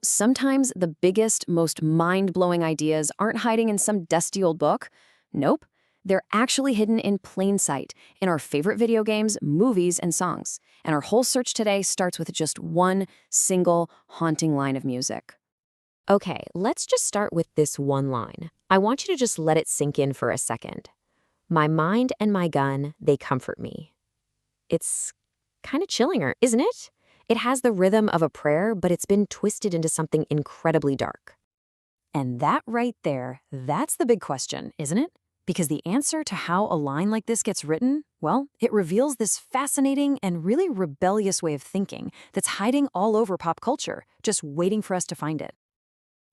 Sometimes the biggest, most mind-blowing ideas aren't hiding in some dusty old book. Nope. They're actually hidden in plain sight, in our favorite video games, movies, and songs. And our whole search today starts with just one single, haunting line of music. Okay, let's just start with this one line. I want you to just let it sink in for a second. My mind and my gun, they comfort me. It's kind of chilling, isn't it? It has the rhythm of a prayer, but it's been twisted into something incredibly dark. And that right there, that's the big question, isn't it? Because the answer to how a line like this gets written, well, it reveals this fascinating and really rebellious way of thinking that's hiding all over pop culture, just waiting for us to find it.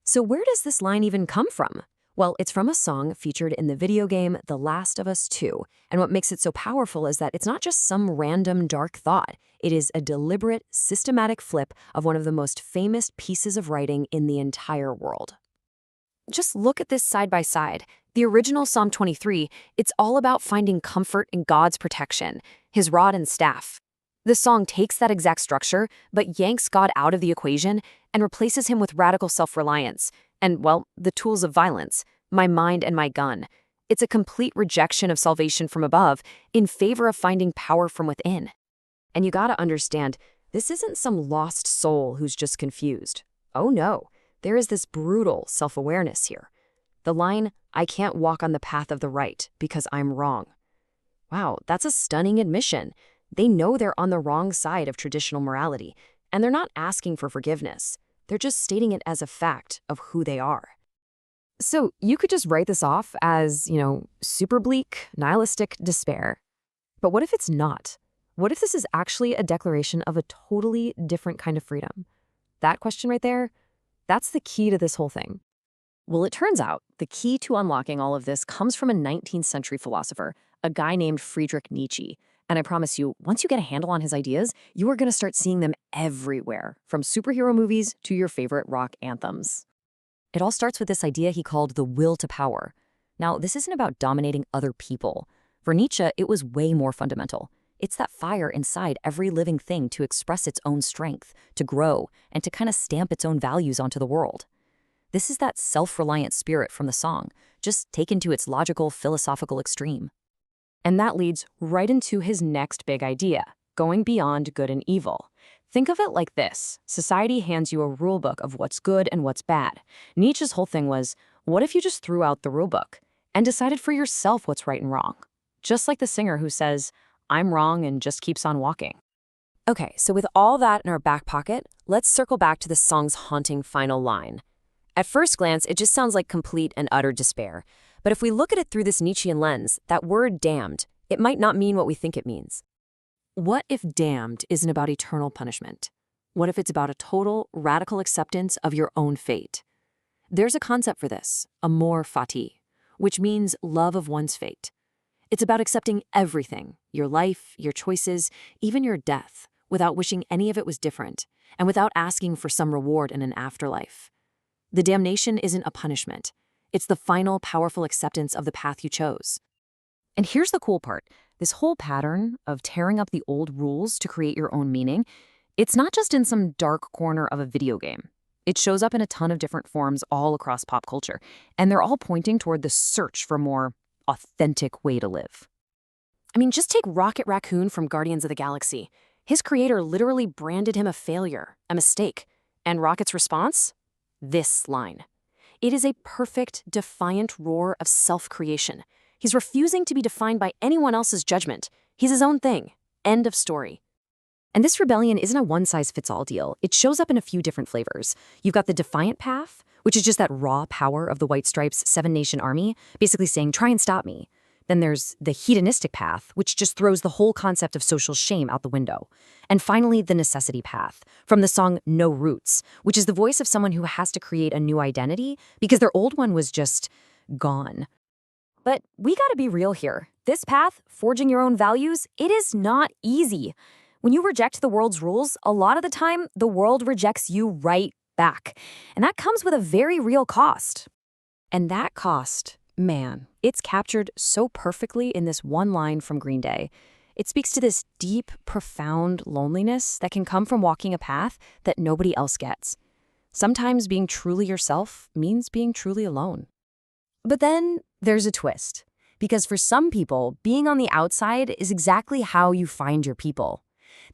So where does this line even come from? Well, it's from a song featured in the video game The Last of Us 2. And what makes it so powerful is that it's not just some random dark thought. It is a deliberate, systematic flip of one of the most famous pieces of writing in the entire world. Just look at this side by side. The original Psalm 23, it's all about finding comfort in God's protection, his rod and staff. The song takes that exact structure, but yanks God out of the equation and replaces him with radical self-reliance and, well, the tools of violence, my mind and my gun. It's a complete rejection of salvation from above in favor of finding power from within. And you gotta understand, this isn't some lost soul who's just confused. Oh no, there is this brutal self-awareness here. The line, I can't walk on the path of the right because I'm wrong. Wow, that's a stunning admission. They know they're on the wrong side of traditional morality, and they're not asking for forgiveness. They're just stating it as a fact of who they are. So you could just write this off as, super bleak, nihilistic despair. But what if it's not? What if this is actually a declaration of a totally different kind of freedom? That question right there, that's the key to this whole thing. Well, it turns out the key to unlocking all of this comes from a 19th century philosopher, a guy named Friedrich Nietzsche. And I promise you, once you get a handle on his ideas, you are going to start seeing them everywhere, from superhero movies to your favorite rock anthems. It all starts with this idea he called the will to power. Now, this isn't about dominating other people. For Nietzsche, it was way more fundamental. It's that fire inside every living thing to express its own strength, to grow, and to kind of stamp its own values onto the world. This is that self-reliant spirit from the song, just taken to its logical, philosophical extreme. And that leads right into his next big idea, going beyond good and evil. Think of it like this. Society hands you a rule book of what's good and what's bad. Nietzsche's whole thing was, what if you just threw out the rule book and decided for yourself what's right and wrong? Just like the singer who says, I'm wrong and just keeps on walking. Okay, so with all that in our back pocket, let's circle back to the song's haunting final line. At first glance, it just sounds like complete and utter despair. But if we look at it through this Nietzschean lens, that word damned, it might not mean what we think it means. What if damned isn't about eternal punishment? What if it's about a total, radical acceptance of your own fate? There's a concept for this, amor fati, which means love of one's fate. It's about accepting everything, your life, your choices, even your death, without wishing any of it was different, and without asking for some reward in an afterlife. The damnation isn't a punishment. It's the final, powerful acceptance of the path you chose. And here's the cool part. This whole pattern of tearing up the old rules to create your own meaning, it's not just in some dark corner of a video game. It shows up in a ton of different forms all across pop culture, and they're all pointing toward the search for a more authentic way to live. I mean, just take Rocket Raccoon from Guardians of the Galaxy. His creator literally branded him a failure, a mistake. And Rocket's response? This line. It is a perfect, defiant roar of self-creation. He's refusing to be defined by anyone else's judgment. He's his own thing. End of story. And this rebellion isn't a one-size-fits-all deal. It shows up in a few different flavors. You've got the defiant path, which is just that raw power of the White Stripes' seven-nation army, basically saying, try and stop me. Then there's the hedonistic path, which just throws the whole concept of social shame out the window. And finally, the necessity path, from the song No Roots, which is the voice of someone who has to create a new identity because their old one was just gone. But we gotta be real here. This path, forging your own values, it is not easy. When you reject the world's rules, a lot of the time, the world rejects you right back. And that comes with a very real cost. And that cost, man, it's captured so perfectly in this one line from Green Day. It speaks to this deep, profound loneliness that can come from walking a path that nobody else gets. Sometimes being truly yourself means being truly alone. But then there's a twist. Because for some people, being on the outside is exactly how you find your people.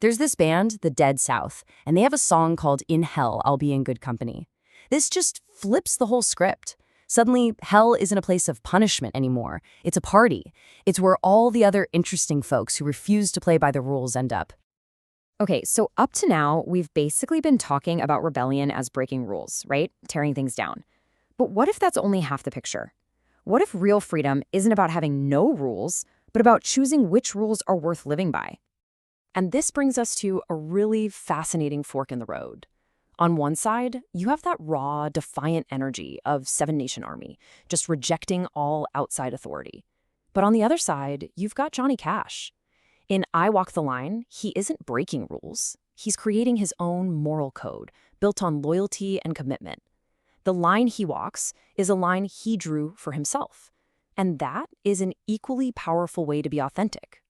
There's this band, the Dead South, and they have a song called In Hell, I'll Be in Good Company. This just flips the whole script. Suddenly, hell isn't a place of punishment anymore. It's a party. It's where all the other interesting folks who refuse to play by the rules end up. Okay, so up to now, we've basically been talking about rebellion as breaking rules, right? Tearing things down. But what if that's only half the picture? What if real freedom isn't about having no rules, but about choosing which rules are worth living by? And this brings us to a really fascinating fork in the road. On one side, you have that raw, defiant energy of Seven Nation Army, just rejecting all outside authority. But on the other side, you've got Johnny Cash. In I Walk the Line, he isn't breaking rules. He's creating his own moral code, built on loyalty and commitment. The line he walks is a line he drew for himself. And that is an equally powerful way to be authentic.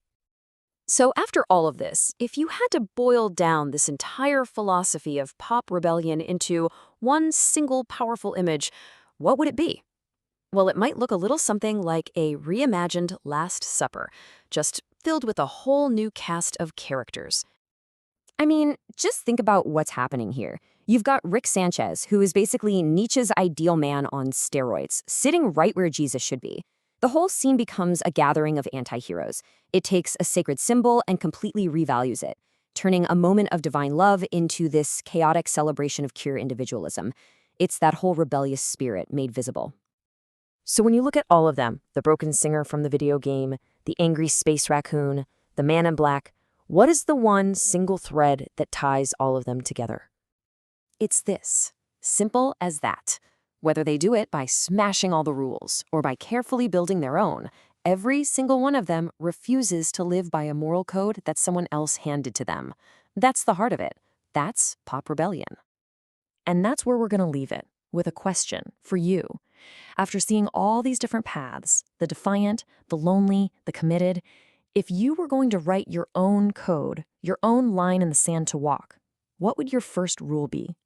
So after all of this, if you had to boil down this entire philosophy of pop rebellion into one single powerful image, what would it be? Well, it might look a little something like a reimagined Last Supper, just filled with a whole new cast of characters. I mean, just think about what's happening here. You've got Rick Sanchez, who is basically Nietzsche's ideal man on steroids, sitting right where Jesus should be. The whole scene becomes a gathering of anti-heroes. It takes a sacred symbol and completely revalues it, turning a moment of divine love into this chaotic celebration of pure individualism. It's that whole rebellious spirit made visible. So when you look at all of them, the broken singer from the video game, the angry space raccoon, the man in black, what is the one single thread that ties all of them together? It's this, simple as that. Whether they do it by smashing all the rules or by carefully building their own, every single one of them refuses to live by a moral code that someone else handed to them. That's the heart of it. That's pop rebellion. And that's where we're going to leave it, with a question for you. After seeing all these different paths, the defiant, the lonely, the committed, if you were going to write your own code, your own line in the sand to walk, what would your first rule be?